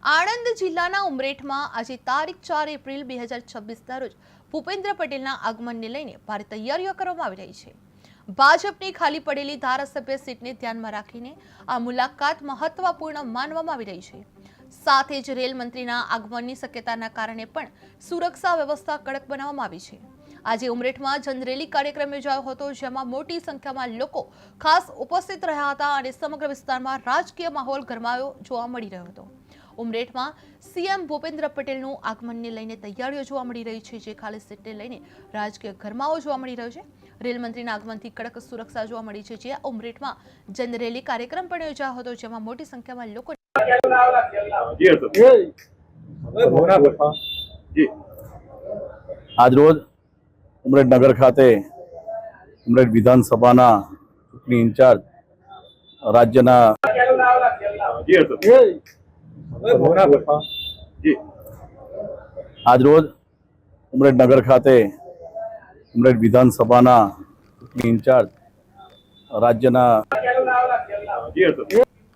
આણંદ જિલ્લાના ઉમરેઠમાં આજે તારીખ 4 એપ્રિલ 2026ના રોજ ભૂપેન્દ્ર પટેલના આગમનને લઈને ભારે તૈયારીઓ કરવામાં આવી રહી છે। ભાજપની ખાલી પડેલી ધારાસભ્ય સીટને ધ્યાનમાં રાખીને આ મુલાકાત મહત્વપૂર્ણ માનવામાં આવી રહી છે। સાથે જ રેલ મંત્રીના આગમનની શક્યતાના કારણે પણ સુરક્ષા વ્યવસ્થા કડક બનાવવામાં આવી છે। આજે ઉમરેઠમાં જનરેલી કાર્યક્રમ યોજાયો હતો, જેમાં મોટી સંખ્યામાં લોકો ખાસ ઉપસ્થિત રહ્યા હતા અને સમગ્ર વિસ્તારમાં રાજકીય માહોલ ગરમાયો જોવા મળી રહ્યો હતો। ઉમરેઠમાં સીએમ ભૂપેન્દ્ર પટેલનું આગમનને લઈને તૈયારીઓ જોવા મળી રહી છે, જે ખાલી સીટને લઈને રાજકીય ગરમાવો જોવા મળી રહ્યો છે। રેલ મંત્રીના આગમનથી કડક સુરક્ષા જોવા મળી છે, જે ઉમરેઠમાં જનરેલી કાર્યક્રમ પણ યોજાયો હતો, જેમાં મોટી સંખ્યામાં લોકો आज रोज उमरेठ नगर खाते उमरेठ विधानसभा चूंटणी इंचार्ज राज्य आज रोज उमरेठ नगर खाते उमरेठ विधानसभा चूंटणी इंचार्ज राज्य